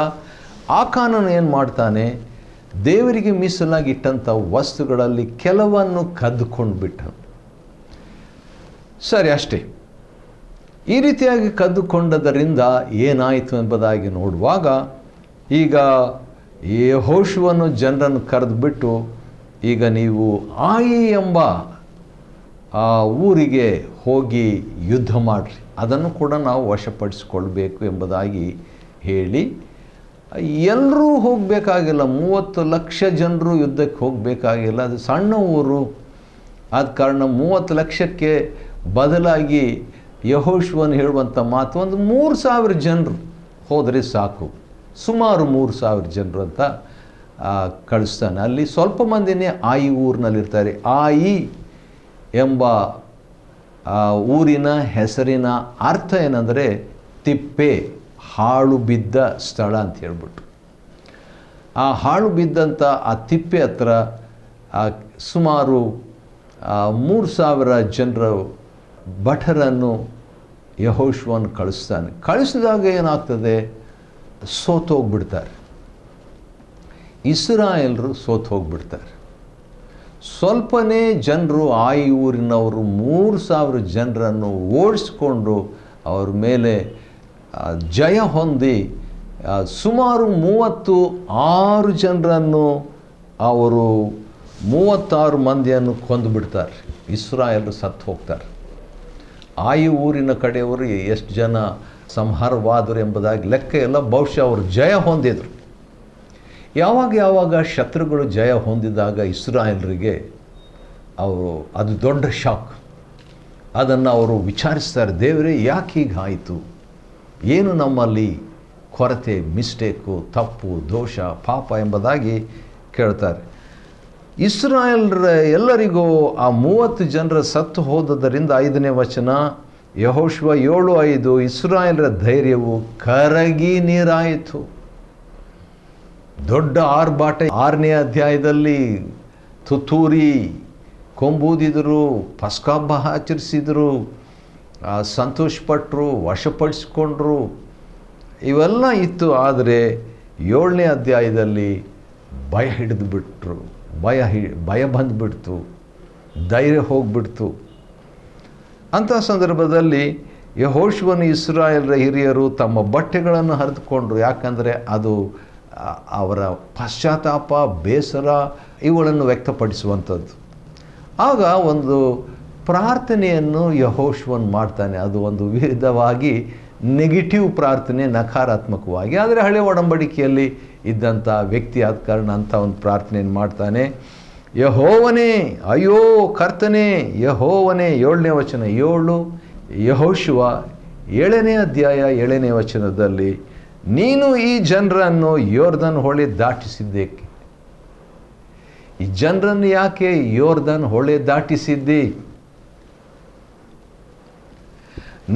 ಆಕಾನನು ಏನು ಮಾಡ್ತಾನೆ? ದೇವರಿಗೆ ಮೀಸಲಾಗಿಟ್ಟಂಥ ವಸ್ತುಗಳಲ್ಲಿ ಕೆಲವನ್ನು ಕದ್ದುಕೊಂಡು ಬಿಟ್ಟನು. ಸರಿ, ಅಷ್ಟೇ. ಈ ರೀತಿಯಾಗಿ ಕದ್ದುಕೊಂಡದರಿಂದ ಏನಾಯಿತು ಎಂಬುದಾಗಿ ನೋಡುವಾಗ, ಈಗ ಯೆಹೋಶುವನು ಜನರನ್ನು ಕರೆದುಬಿಟ್ಟು, ಈಗ ನೀವು ಆಯಿ ಎಂಬ ಆ ಊರಿಗೆ ಹೋಗಿ ಯುದ್ಧ ಮಾಡಿರಿ, ಅದನ್ನು ಕೂಡ ನಾವು ವಶಪಡಿಸಿಕೊಳ್ಬೇಕು ಎಂಬುದಾಗಿ ಹೇಳಿ, ಎಲ್ಲರೂ ಹೋಗಬೇಕಾಗಿಲ್ಲ, 30 ಲಕ್ಷ ಜನರು ಯುದ್ಧಕ್ಕೆ ಹೋಗಬೇಕಾಗಿಲ್ಲ. ಅದು ಸಣ್ಣ ಊರು. ಆದ ಕಾರಣ 30 ಲಕ್ಷಕ್ಕೆ ಬದಲಾಗಿ ಯೆಹೋಶುವನು ಹೇಳುವಂಥ ಮಾತು, ಒಂದು 3,000 ಜನರು ಹೋದರೆ ಸಾಕು, ಸುಮಾರು 3,000 ಜನರು ಅಂತ ಕಳಿಸ್ತಾನೆ. ಅಲ್ಲಿ ಸ್ವಲ್ಪ ಮಂದಿನೇ ಆಯಿ ಊರಿನಲ್ಲಿರ್ತಾರೆ. ಆಯಿ ಎಂಬ ಊರಿನ ಹೆಸರಿನ ಅರ್ಥ ಏನಂದರೆ ತಿಪ್ಪೆ, ಹಾಳು ಬಿದ್ದ ಸ್ಥಳ ಅಂತ ಹೇಳ್ಬಿಟ್ಟು. ಆ ಹಾಳು ಬಿದ್ದಂಥ ಆ ತಿಪ್ಪೆ ಹತ್ರ ಸುಮಾರು 3,000 ಜನರ ಭಟರನ್ನು ಯೆಹೋಶುವನು ಕಳಿಸ್ತಾನೆ. ಕಳಿಸಿದಾಗ ಏನಾಗ್ತದೆ, ಸೋತೋಗ್ಬಿಡ್ತಾರೆ. ಇಸ್ರಾಯೇಲರು ಸೋತೋಗ್ಬಿಡ್ತಾರೆ. ಸ್ವಲ್ಪನೇ ಜನರು ಆಯಿ ಊರಿನವರು 3,000 ಜನರನ್ನು ಓಡಿಸ್ಕೊಂಡು ಅವ್ರ ಮೇಲೆ ಜಯ ಹೊಂದಿ ಸುಮಾರು 36 ಜನರನ್ನು, ಅವರು 36 ಮಂದಿಯನ್ನು ಕೊಂದುಬಿಡ್ತಾರೆ. ಇಸ್ರಾಯೇಲರು ಸತ್ತು ಹೋಗ್ತಾರೆ. ಆಯಿ ಊರಿನ ಕಡೆಯವರು ಎಷ್ಟು ಜನ ಸಂಹಾರವಾದರು ಎಂಬುದಾಗಿ ಲೆಕ್ಕ ಎಲ್ಲ. ಬಹುಶಃ ಅವರು ಜಯ ಹೊಂದಿದರು. ಯಾವಾಗ ಶತ್ರುಗಳು ಜಯ ಹೊಂದಿದಾಗ ಇಸ್ರಾಯೇಲರಿಗೆ ಅದು ದೊಡ್ಡ ಶಾಕ್. ಅದನ್ನು ಅವರು ವಿಚಾರಿಸ್ತಾರೆ, ದೇವರೇ ಯಾಕೆ ಹೀಗಾಯಿತು, ಏನು ನಮ್ಮಲ್ಲಿ ಕೊರತೆ, ಮಿಸ್ಟೇಕು, ತಪ್ಪು, ದೋಷ, ಪಾಪ ಎಂಬುದಾಗಿ ಕೇಳ್ತಾರೆ. ಇಸ್ರಾಯೇಲರ ಎಲ್ಲರಿಗೂ ಆ 30 ಜನರ ಸತ್ತು ಹೋದದರಿಂದ 5ನೇ ವಚನ, ಯೆಹೋಶುವ 7:5, ಇಸ್ರಾಯೇಲರ ಧೈರ್ಯವು ಕರಗಿ ನೀರಾಯಿತು. ದೊಡ್ಡ ಆರ್ಭಾಟ 6ನೇ ಅಧ್ಯಾಯದಲ್ಲಿ ತುತ್ತೂರಿ ಕೊಂಬೂದಿದರು, ಪಸ್ಕಹಬ್ಬ ಆಚರಿಸಿದರು, ಸಂತೋಷಪಟ್ಟರು, ವಶಪಡಿಸಿಕೊಂಡ್ರು, ಇವೆಲ್ಲ ಇತ್ತು. ಆದರೆ 7ನೇ ಅಧ್ಯಾಯದಲ್ಲಿ ಭಯ ಹಿಡಿದುಬಿಟ್ರು, ಭಯ ಬಂದುಬಿಡ್ತು, ಧೈರ್ಯ ಹೋಗ್ಬಿಡ್ತು. ಅಂಥ ಸಂದರ್ಭದಲ್ಲಿ ಯೆಹೋಶುವನು ಇಸ್ರಾಯೇಲರ ಹಿರಿಯರು ತಮ್ಮ ಬಟ್ಟೆಗಳನ್ನು ಹರಿದುಕೊಂಡ್ರು. ಯಾಕಂದರೆ ಅದು ಅವರ ಪಶ್ಚಾತ್ತಾಪ, ಬೇಸರ ಇವುಗಳನ್ನು ವ್ಯಕ್ತಪಡಿಸುವಂಥದ್ದು. ಆಗ ಒಂದು ಪ್ರಾರ್ಥನೆಯನ್ನು ಯೆಹೋಶುವನು ಮಾಡ್ತಾನೆ. ಅದು ಒಂದು ವಿಧವಾಗಿ ನೆಗೆಟಿವ್ ಪ್ರಾರ್ಥನೆ, ನಕಾರಾತ್ಮಕವಾಗಿ. ಆದರೆ ಹಳೆ ಒಡಂಬಡಿಕೆಯಲ್ಲಿ ಇದ್ದಂಥ ವ್ಯಕ್ತಿ ಆದ ಕಾರಣ ಅಂಥ ಒಂದು ಪ್ರಾರ್ಥನೆಯನ್ನು ಮಾಡ್ತಾನೆ. ಯೆಹೋವನೇ, ಅಯ್ಯೋ ಕರ್ತನೇ, ಯೆಹೋವನೇ. 7ನೇ ವಚನ 7, ಯೆಹೋಶುವ 7ನೇ ಅಧ್ಯಾಯ 7ನೇ ವಚನದಲ್ಲಿ, ನೀನು ಈ ಜನರನ್ನು ಯೋರ್ದನ್ ಹೊಳೆ ದಾಟಿಸಿದ್ದೇಕೆ? ಈ ಜನರನ್ನು ಯಾಕೆ ಯೋರ್ದನ್ ಹೊಳೆ ದಾಟಿಸಿದ್ದಿ?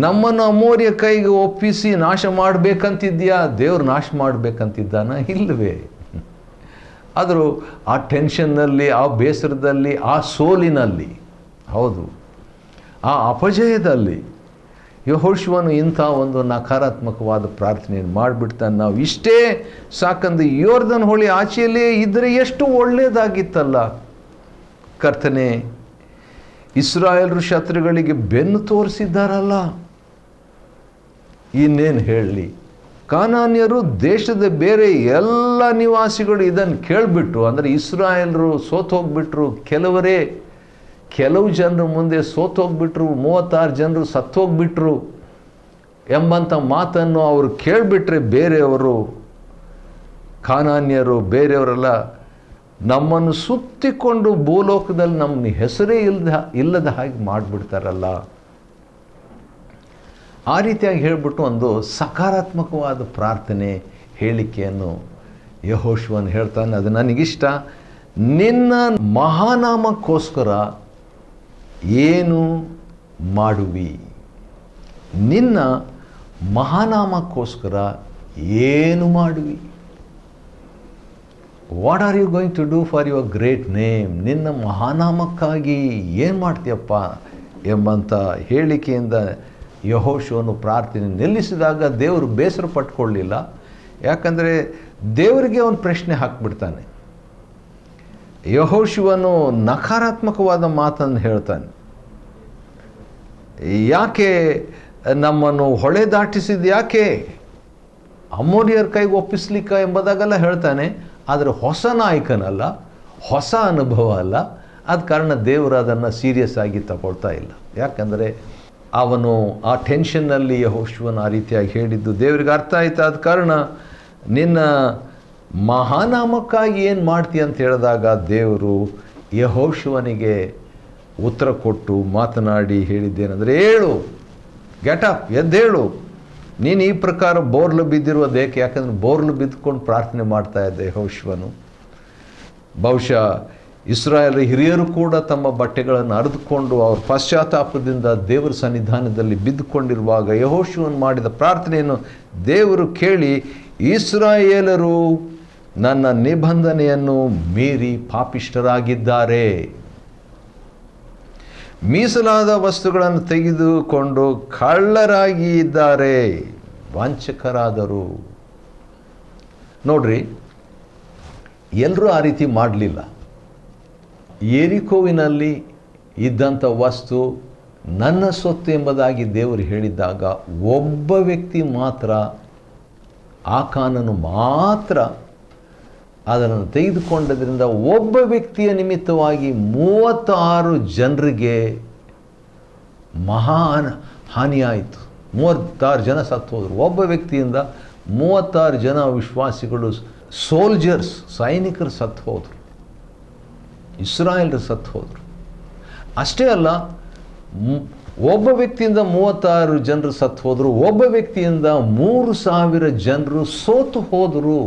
ನಮ್ಮನ್ನು ಅಮೋರಿಯ ಕೈಗೆ ಒಪ್ಪಿಸಿ ನಾಶ ಮಾಡಬೇಕಂತಿದ್ಯಾ? ದೇವ್ರು ನಾಶ ಮಾಡಬೇಕಂತಿದ್ದಾನ? ಇಲ್ಲವೇ. ಆದರೂ ಆ ಟೆನ್ಷನ್ನಲ್ಲಿ, ಆ ಬೇಸರದಲ್ಲಿ, ಆ ಸೋಲಿನಲ್ಲಿ, ಹೌದು, ಆ ಅಪಜಯದಲ್ಲಿ ಯೆಹೋಶುವನು ಇಂಥ ಒಂದು ನಕಾರಾತ್ಮಕವಾದ ಪ್ರಾರ್ಥನೆಯನ್ನು ಮಾಡಿಬಿಡ್ತಾನೆ. ನಾವು ಇಷ್ಟೇ ಸಾಕಂದು ಯೋರ್ದನ್ ಹೊಳೆ ಆಚೆಯಲ್ಲೇ ಇದ್ದರೆ ಎಷ್ಟು ಒಳ್ಳೆಯದಾಗಿತ್ತಲ್ಲ. ಕರ್ತನೇ, ಇಸ್ರಾಯೇಲರು ಶತ್ರುಗಳಿಗೆ ಬೆನ್ನು ತೋರಿಸಿದ್ದಾರಲ್ಲ, ಇನ್ನೇನು ಹೇಳಲಿ. ಕಾನಾನ್ಯರು, ದೇಶದ ಬೇರೆ ಎಲ್ಲ ನಿವಾಸಿಗಳು ಇದನ್ನು ಕೇಳಿಬಿಟ್ಟು, ಅಂದರೆ ಇಸ್ರಾಯೇಲರು ಸೋತೋಗ್ಬಿಟ್ರು, ಕೆಲವು ಜನರು ಮುಂದೆ ಸೋತೋಗ್ಬಿಟ್ರು, 36 ಜನರು ಸತ್ತೋಗ್ಬಿಟ್ರು ಎಂಬಂಥ ಮಾತನ್ನು ಅವರು ಕೇಳಿಬಿಟ್ರೆ, ಬೇರೆಯವರು, ಕಾನಾನ್ಯರು, ಬೇರೆಯವರೆಲ್ಲ ನಮ್ಮನ್ನು ಸುತ್ತಿಕೊಂಡು ಭೂಲೋಕದಲ್ಲಿ ನಮ್ಮ ಹೆಸರೇ ಇಲ್ಲದ ಹಾಗೆ ಮಾಡಿಬಿಡ್ತಾರಲ್ಲ. ಆ ರೀತಿಯಾಗಿ ಹೇಳಿಬಿಟ್ಟು ಒಂದು ಸಕಾರಾತ್ಮಕವಾದ ಪ್ರಾರ್ಥನೆ ಹೇಳಿಕೆಯನ್ನು ಯೆಹೋಶುವನು ಹೇಳ್ತಾನೆ. ಅದು ನನಗಿಷ್ಟ. ನಿನ್ನ ಮಹಾನಾಮಕ್ಕೋಸ್ಕರ ಏನು ಮಾಡುವಿ? ನಿನ್ನ ಮಹಾನಾಮಕ್ಕೋಸ್ಕರ ಏನು ಮಾಡುವಿ? What are you going to do for your great name? ನಿನ್ನ ಮಹಾನಾಮಕ್ಕಾಗಿ ಏನು ಮಾಡ್ತೀಯಪ್ಪ ಎಂಬಂಥ ಹೇಳಿಕೆಯಿಂದ ಯೆಹೋಶುವನು ಪ್ರಾರ್ಥನೆ ನಿಲ್ಲಿಸಿದಾಗ ದೇವರು ಬೇಸರ ಪಟ್ಕೊಳ್ಳಿಲ್ಲ. ಯಾಕಂದರೆ ದೇವರಿಗೆ ಅವನು ಪ್ರಶ್ನೆ ಹಾಕಿಬಿಡ್ತಾನೆ. ಯೆಹೋಶುವನು ನಕಾರಾತ್ಮಕವಾದ ಮಾತನ್ನು ಹೇಳ್ತಾನೆ. ಯಾಕೆ ನಮ್ಮನ್ನು ಹೊಳೆ ದಾಟಿಸಿದ? ಯಾಕೆ ಅಮೋರಿಯರ ಕೈಗೆ ಒಪ್ಪಿಸ್ಲಿಕ್ಕ ಎಂಬುದಾಗೆಲ್ಲ ಹೇಳ್ತಾನೆ. ಆದರೆ ಹೊಸ ನಾಯಕನಲ್ಲ, ಹೊಸ ಅನುಭವ ಅಲ್ಲ. ಆದ ಕಾರಣ ದೇವರು ಅದನ್ನು ಸೀರಿಯಸ್ ಆಗಿ ತಗೊಳ್ತಾ ಇಲ್ಲ. ಯಾಕಂದರೆ ಅವನು ಆ ಟೆನ್ಷನ್ನಲ್ಲಿ ಯೆಹೋಶುವನು ಆ ರೀತಿಯಾಗಿ ಹೇಳಿದ್ದು ದೇವರಿಗೆ ಅರ್ಥ ಆಯ್ತು. ಆದ ಕಾರಣ ನಿನ್ನ ಮಹಾನಾಮಕ್ಕಾಗಿ ಏನು ಮಾಡ್ತೀಯ ಅಂತ ಹೇಳಿದಾಗ ದೇವರು ಯೆಹೋಶುವನಿಗೆ ಉತ್ತರ ಕೊಟ್ಟು ಮಾತನಾಡಿ ಹೇಳಿದ್ದೇನೆಂದರೆ, ಹೇಳು, ಗೆಟ್ ಅಪ್, ಎದ್ದೇಳು. ನೀನು ಈ ಪ್ರಕಾರ ಬೋರ್ಲು ಬಿದ್ದಿರೋದೇಕೆ? ಯಾಕಂದರೆ ಬೋರ್ಲು ಬಿದ್ದುಕೊಂಡು ಪ್ರಾರ್ಥನೆ ಮಾಡ್ತಾ ಇದ್ದೆ ಯೆಹೋಶುವನು. ಬಹುಶಃ ಇಸ್ರಾಯೇಲ್ ಹಿರಿಯರು ಕೂಡ ತಮ್ಮ ಬಟ್ಟೆಗಳನ್ನು ಹರಿದುಕೊಂಡು ಅವ್ರ ಪಶ್ಚಾತ್ತಾಪದಿಂದ ದೇವರ ಸನ್ನಿಧಾನದಲ್ಲಿ ಬಿದ್ದುಕೊಂಡಿರುವಾಗ ಯೆಹೋಶುವನು ಮಾಡಿದ ಪ್ರಾರ್ಥನೆಯನ್ನು ದೇವರು ಕೇಳಿ, ಇಸ್ರಾಯೇಲರು ನನ್ನ ನಿಬಂಧನೆಯನ್ನು ಮೀರಿ ಪಾಪಿಷ್ಠರಾಗಿದ್ದಾರೆ, ಮೀಸಲಾದ ವಸ್ತುಗಳನ್ನು ತೆಗೆದುಕೊಂಡು ಕಳ್ಳರಾಗಿ ಇದ್ದಾರೆ, ವಂಚಕರಾದರು. ನೋಡ್ರಿ, ಎಲ್ಲರೂ ಆ ರೀತಿ ಮಾಡಲಿಲ್ಲ. ಯೆರಿಕೋವಿನಲ್ಲಿ ಇದ್ದಂಥ ವಸ್ತು ನನ್ನ ಸೊತ್ತು ಎಂಬುದಾಗಿ ದೇವರು ಹೇಳಿದ್ದಾಗ ಒಬ್ಬ ವ್ಯಕ್ತಿ ಮಾತ್ರ, ಆಕಾನನು ಮಾತ್ರ ಅದನ್ನು ತೆಗೆದುಕೊಂಡದ್ರಿಂದ ಒಬ್ಬ ವ್ಯಕ್ತಿಯ ನಿಮಿತ್ತವಾಗಿ 36 ಜನರಿಗೆ ಮಹಾನ್ ಹಾನಿಯಾಯಿತು. 36 ಜನ ಸತ್ತು ಹೋದರು. ಒಬ್ಬ ವ್ಯಕ್ತಿಯಿಂದ 36 ಜನ ವಿಶ್ವಾಸಿಗಳು, ಸೋಲ್ಜರ್ಸ್, ಸೈನಿಕರು ಸತ್ತು ಹೋದರು, ಇಸ್ರಾಯೇಲರು ಸತ್ತು ಹೋದರು. ಅಷ್ಟೇ ಅಲ್ಲ, ಒಬ್ಬ ವ್ಯಕ್ತಿಯಿಂದ 36 ಜನರು ಸತ್ತು ಹೋದರು. ಒಬ್ಬ ವ್ಯಕ್ತಿಯಿಂದ 3,000 ಜನರು ಸೋತು ಹೋದರು.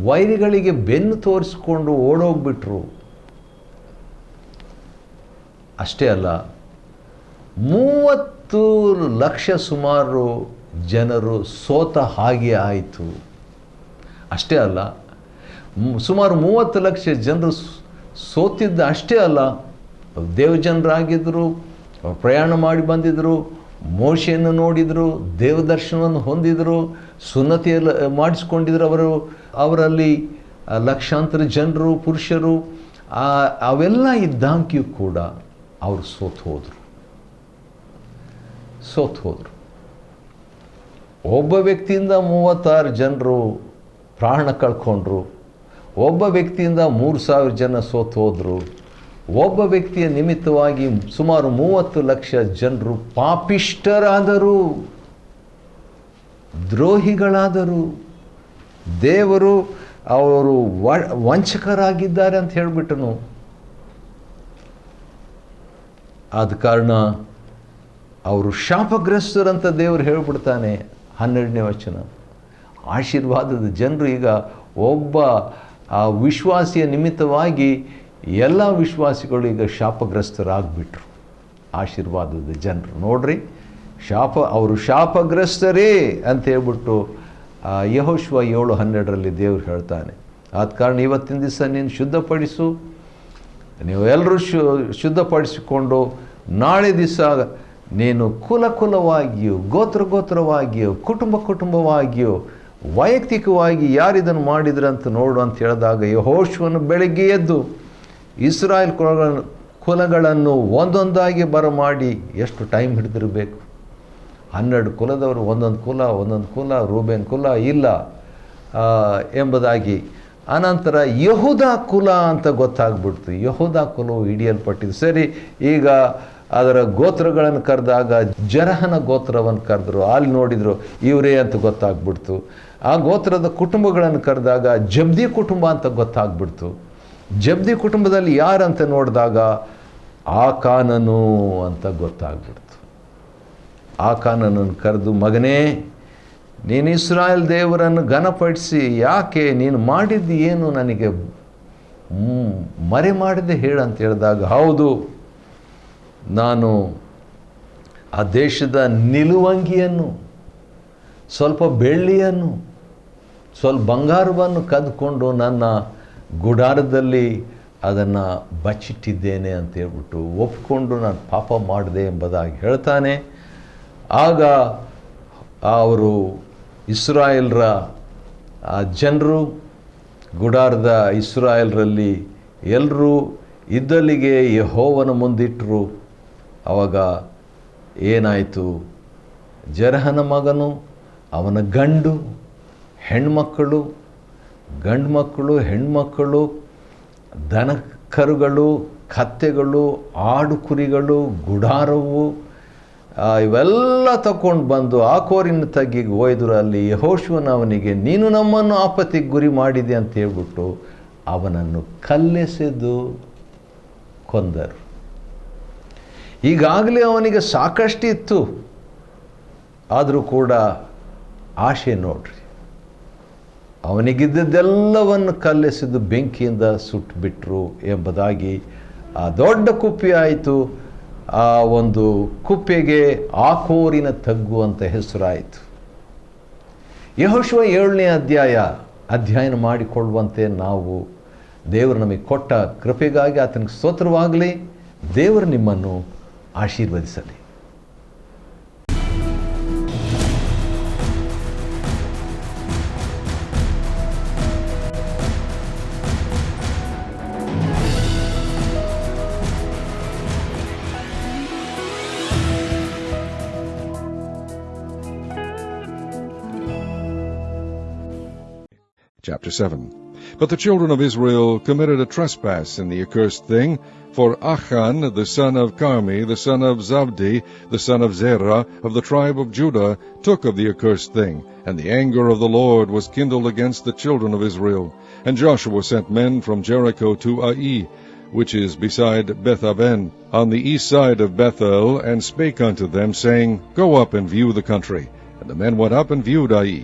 ವೈರಿಗಳಿಗೆ ಬೆನ್ನು ತೋರಿಸಿಕೊಂಡು ಓಡೋಗ್ಬಿಟ್ರು. ಅಷ್ಟೇ ಅಲ್ಲ, 30 ಲಕ್ಷ ಸುಮಾರು ಜನರು ಸೋತ ಹಾಗೆ ಆಯಿತು. ಅಷ್ಟೇ ಅಲ್ಲ, ಸುಮಾರು 30 ಲಕ್ಷ ಜನರು ಸೋತಿದ್ದ ಅಷ್ಟೇ ಅಲ್ಲ, ದೇವಜನರಾಗಿದ್ದರು, ಪ್ರಯಾಣ ಮಾಡಿ ಬಂದಿದ್ದರು, ಮೋಶೆಯನ್ನು ನೋಡಿದರು, ದೇವದರ್ಶನವನ್ನು ಹೊಂದಿದರು, ಸುನ್ನತಿಯಲ್ಲಿ ಮಾಡಿಸ್ಕೊಂಡಿದ್ರು. ಅವರಲ್ಲಿ ಲಕ್ಷಾಂತರ ಜನರು, ಪುರುಷರು, ಅವೆಲ್ಲ ಇದ್ದಾಗ್ಯೂ ಕೂಡ ಅವರು ಸೋತು ಹೋದರು. ಒಬ್ಬ ವ್ಯಕ್ತಿಯಿಂದ 36 ಜನರು ಪ್ರಾಣ ಕಳ್ಕೊಂಡ್ರು. ಒಬ್ಬ ವ್ಯಕ್ತಿಯಿಂದ 3,000 ಜನ ಸೋತು ಹೋದರು. ಒಬ್ಬ ವ್ಯಕ್ತಿಯ ನಿಮಿತ್ತವಾಗಿ ಸುಮಾರು 30 ಲಕ್ಷ ಜನರು ಪಾಪಿಷ್ಠರಾದರು, ದ್ರೋಹಿಗಳಾದರು. ದೇವರು ಅವರು ವಂಚಕರಾಗಿದ್ದಾರೆ ಅಂತ ಹೇಳಿಬಿಟ್ಟನು. ಆದ ಕಾರಣ ಅವರು ಶಾಪಗ್ರಸ್ತರಂತ ದೇವರು ಹೇಳಿಬಿಡ್ತಾನೆ. 12ನೇ ವಚನ. ಆಶೀರ್ವಾದದ ಜನರು ಈಗ ಒಬ್ಬ ಆ ವಿಶ್ವಾಸಿಯ ನಿಮಿತ್ತವಾಗಿ ಎಲ್ಲ ವಿಶ್ವಾಸಿಗಳು ಈಗ ಶಾಪಗ್ರಸ್ತರಾಗ್ಬಿಟ್ರು. ಆಶೀರ್ವಾದದ ಜನರು ನೋಡ್ರಿ, ಅವರು ಶಾಪಗ್ರಸ್ತರೇ ಅಂತ ಹೇಳ್ಬಿಟ್ಟು ಯೆಹೋಶುವ 7:12 ದೇವರು ಹೇಳ್ತಾನೆ. ಆದ ಕಾರಣ ಇವತ್ತಿನ ದಿವಸ ನೀನು ಶುದ್ಧಪಡಿಸು, ನೀವು ಎಲ್ಲರೂ ಶುದ್ಧಪಡಿಸಿಕೊಂಡು ನಾಳೆ ದಿವಸ ನೀನು ಕುಲವಾಗಿಯೂ, ಗೋತ್ರವಾಗಿಯೂ, ಕುಟುಂಬವಾಗಿಯೂ, ವೈಯಕ್ತಿಕವಾಗಿ ಯಾರಿದನ್ನು ಮಾಡಿದ್ರಂತ ನೋಡು ಅಂತ ಹೇಳಿದಾಗ ಯೆಹೋಶುವನು ಬೆಳಗ್ಗೆ ಎದ್ದು ಇಸ್ರಾಯೇಲ್ ಕುಲಗಳನ್ನು ಒಂದೊಂದಾಗಿ ಬರಮಾಡಿ, ಎಷ್ಟು ಟೈಮ್ ಹಿಡಿದಿರಬೇಕು? 12 ಕುಲದವರು ಒಂದೊಂದು ಕುಲ, ರೂಬೇನ್ ಕುಲ ಇಲ್ಲ ಎಂಬುದಾಗಿ. ಅನಂತರ ಯೆಹೂದ ಕುಲ ಅಂತ ಗೊತ್ತಾಗ್ಬಿಡ್ತು. ಯೆಹೂದ ಕುಲವು ಹಿಡಿಯಲ್ಪಟ್ಟಿದ್ದು. ಸರಿ, ಈಗ ಅದರ ಗೋತ್ರಗಳನ್ನು ಕರೆದಾಗ ಜರಹನ ಗೋತ್ರವನ್ನು ಕರೆದ್ರು. ಅಲ್ಲಿ ನೋಡಿದರು ಇವರೇ ಅಂತ ಗೊತ್ತಾಗ್ಬಿಡ್ತು. ಆ ಗೋತ್ರದ ಕುಟುಂಬಗಳನ್ನು ಕರೆದಾಗ ಜಬ್ದಿ ಕುಟುಂಬ ಅಂತ ಗೊತ್ತಾಗ್ಬಿಡ್ತು. ಜಬ್ದಿ ಕುಟುಂಬದಲ್ಲಿ ಯಾರಂತ ನೋಡಿದಾಗ ಆಕಾನನು ಅಂತ ಗೊತ್ತಾಗ್ಬಿಡ್ತು. ಆಕಾನನನ್ನು ಕರೆದು, ಮಗನೇ, ನೀನು ಇಸ್ರಾಯೇಲ್ ದೇವರನ್ನು ಘನಪಡಿಸಿ, ಯಾಕೆ ನೀನು ಮಾಡಿದ್ದು ಏನು ನನಗೆ ಮರೆ ಮಾಡಿದೆ ಹೇಳು ಅಂತ ಹೇಳಿದಾಗ, ಹೌದು, ನಾನು ಆ ದೇಶದ ನಿಲುವಂಗಿಯನ್ನು, ಸ್ವಲ್ಪ ಬೆಳ್ಳಿಯನ್ನು, ಸ್ವಲ್ಪ ಬಂಗಾರವನ್ನು ಕದ್ಕೊಂಡು ನನ್ನ ಗುಡಾರದಲ್ಲಿ ಅದನ್ನು ಬಚ್ಚಿಟ್ಟಿದ್ದೇನೆ ಅಂತ ಹೇಳ್ಬಿಟ್ಟು ಒಪ್ಕೊಂಡು ನಾನು ಪಾಪ ಮಾಡಿದೆ ಎಂಬುದಾಗಿ ಹೇಳ್ತಾನೆ. ಆಗ ಅವರು ಇಸ್ರಾಯೇಲ್ರ ಜನರು, ಗುಡಾರದ ಇಸ್ರಾಯೇಲ್ರಲ್ಲಿ ಎಲ್ಲರೂ ಇದ್ದಲ್ಲಿಗೆ ಯೆಹೋವನ ಮುಂದಿಟ್ಟರು. ಆವಾಗ ಏನಾಯಿತು? ಜರಹನ ಮಗನು, ಅವನ ಗಂಡು ಹೆಣ್ಮಕ್ಕಳು, ಗಂಡು ಮಕ್ಕಳು, ಹೆಣ್ಮಕ್ಕಳು, ದನ ಕರುಗಳು, ಕತ್ತೆಗಳು, ಆಡು ಕುರಿಗಳು, ಗುಡಾರವು, ಇವೆಲ್ಲ ತಗೊಂಡು ಬಂದು ಆಕೋರಿನ ತಗ್ಗಿಗೆ ಒಯ್ದರು. ಅಲ್ಲಿ ಯೆಹೋಶುವನು ಅವನಿಗೆ, ನೀನು ನಮ್ಮನ್ನು ಆಪತ್ತಿಗೆ ಗುರಿ ಮಾಡಿದೆ ಅಂತ ಹೇಳ್ಬಿಟ್ಟು ಅವನನ್ನು ಕಲ್ಲೆಸೆದು ಕೊಂದರು. ಈಗಾಗಲೇ ಅವನಿಗೆ ಸಾಕಷ್ಟಿತ್ತು. ಆದರೂ ಕೂಡ ಆಶೆ ನೋಡ್ರಿ, ಅವನಿಗಿದ್ದದ್ದೆಲ್ಲವನ್ನು ಕಲ್ಲೆಸೆದು ಬೆಂಕಿಯಿಂದ ಸುಟ್ಟುಬಿಟ್ರು ಎಂಬುದಾಗಿ ಆ ದೊಡ್ಡ ಕುಪ್ಪೆ ಆಯಿತು. ಆ ಒಂದು ಕುಪ್ಪೆಗೆ ಆಕೋರಿನ ತಗ್ಗು ಅಂತ ಹೆಸರಾಯಿತು. ಯೆಹೋಶುವ 7ನೇ ಅಧ್ಯಯನ ಮಾಡಿಕೊಳ್ಳುವಂತೆ ನಾವು ದೇವರು ನಮಗೆ ಕೊಟ್ಟ ಕೃಪೆಗಾಗಿ ಆತನಿಗೆ ಸ್ತೋತ್ರವಾಗಲಿ. ದೇವರು ನಿಮ್ಮನ್ನು ಆಶೀರ್ವದಿಸಲಿ. Chapter 7. But the children of Israel committed a trespass in the accursed thing, for Achan, the son of Carmi, the son of Zabdi, the son of Zerah, of the tribe of Judah, took of the accursed thing, and the anger of the Lord was kindled against the children of Israel. And Joshua sent men from Jericho to Ai, which is beside Beth-aven, on the east side of Bethel, and spake unto them, saying, Go up and view the country. And the men went up and viewed Ai.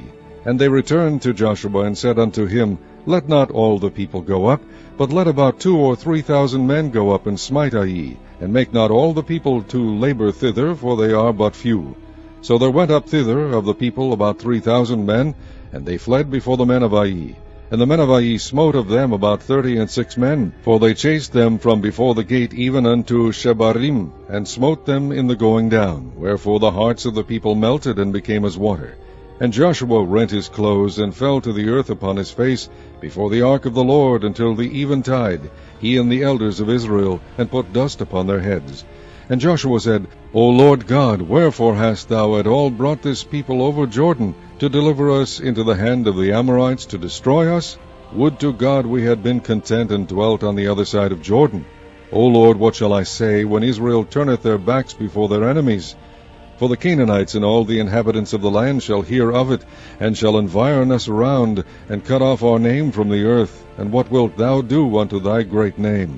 And they returned to Joshua and said unto him, Let not all the people go up, but let about 2,000 or 3,000 men go up and smite Ai, and make not all the people to labor thither, for they are but few. So there went up thither of the people about 3,000 men, and they fled before the men of Ai. And the men of Ai smote of them about 36 men, for they chased them from before the gate even unto Shebarim, and smote them in the going down, wherefore the hearts of the people melted and became as water. And Joshua rent his clothes, and fell to the earth upon his face before the ark of the Lord until the eventide, he and the elders of Israel, and put dust upon their heads. And Joshua said, O Lord God, wherefore hast thou at all brought this people over Jordan, to deliver us into the hand of the Amorites, to destroy us? Would to God we had been content and dwelt on the other side of Jordan. O Lord, what shall I say, when Israel turneth their backs before their enemies? For the Canaanites and all the inhabitants of the land shall hear of it, and shall environ us around, and cut off our name from the earth. And what wilt thou do unto thy great name?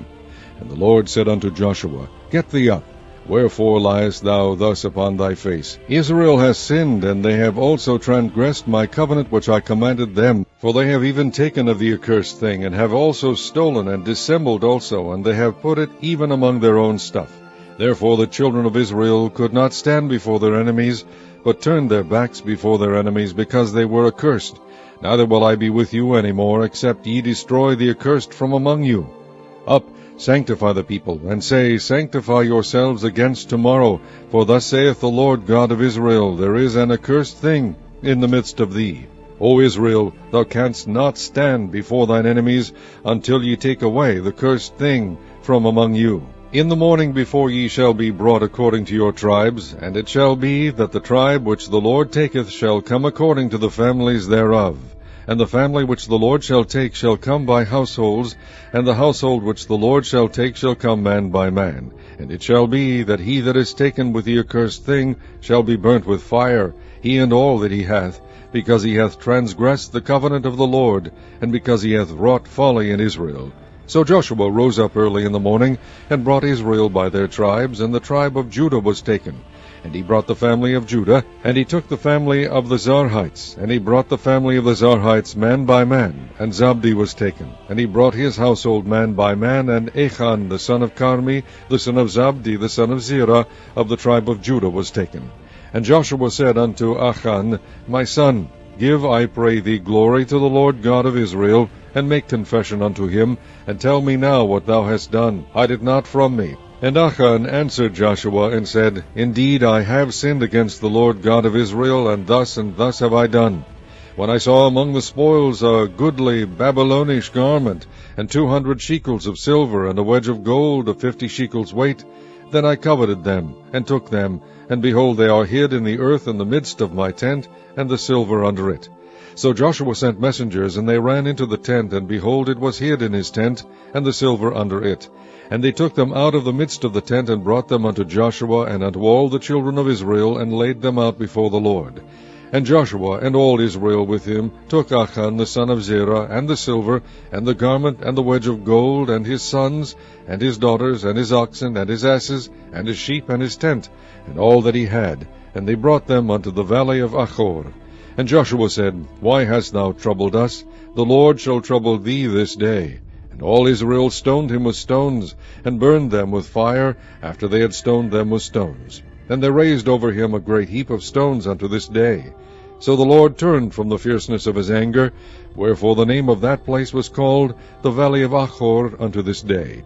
And the Lord said unto Joshua, Get thee up. Wherefore liest thou thus upon thy face? Israel has sinned, and they have also transgressed my covenant which I commanded them. For they have even taken of the accursed thing, and have also stolen, and dissembled also, and they have put it even among their own stuff. Therefore the children of Israel could not stand before their enemies, but turned their backs before their enemies, because they were accursed. Neither will I be with you any more, except ye destroy the accursed from among you. Up, sanctify the people, and say, Sanctify yourselves against tomorrow, for thus saith the Lord God of Israel, There is an accursed thing in the midst of thee. O Israel, thou canst not stand before thine enemies, until ye take away the cursed thing from among you. In the morning before ye shall be brought according to your tribes, and it shall be that the tribe which the Lord taketh shall come according to the families thereof. And the family which the Lord shall take shall come by households, and the household which the Lord shall take shall come man by man. And it shall be that he that is taken with the accursed thing shall be burnt with fire, he and all that he hath, because he hath transgressed the covenant of the Lord, and because he hath wrought folly in Israel. So Joshua rose up early in the morning, and brought Israel by their tribes, and the tribe of Judah was taken. And he brought the family of Judah, and he took the family of the Zarhites, and he brought the family of the Zarhites man by man, and Zabdi was taken. And he brought his household man by man, and Achan the son of Carmi, the son of Zabdi, the son of Zerah, of the tribe of Judah was taken. And Joshua said unto Achan, My son, give, I pray thee, glory to the Lord God of Israel, and make confession unto him, and tell me now what thou hast done. Hide it not from me. And Achan answered Joshua, and said, Indeed, I have sinned against the Lord God of Israel, and thus have I done. When I saw among the spoils a goodly Babylonish garment, and 200 shekels of silver, and a wedge of gold of 50 shekels weight, then I coveted them, and took them, and behold, they are hid in the earth in the midst of my tent, and the silver under it. So Joshua sent messengers, and they ran into the tent, and behold, it was hid in his tent, and the silver under it. And they took them out of the midst of the tent, and brought them unto Joshua, and unto all the children of Israel, and laid them out before the Lord. And Joshua and all Israel with him took Achan the son of Zerah, and the silver, and the garment, and the wedge of gold, and his sons, and his daughters, and his oxen, and his asses, and his sheep, and his tent, and all that he had, and they brought them unto the valley of Achor. And Joshua said, Why hast thou troubled us? The Lord shall trouble thee this day. And all Israel stoned him with stones, and burned them with fire, after they had stoned them with stones. And they raised over him a great heap of stones unto this day. So the Lord turned from the fierceness of his anger, wherefore the name of that place was called the valley of Achor unto this day.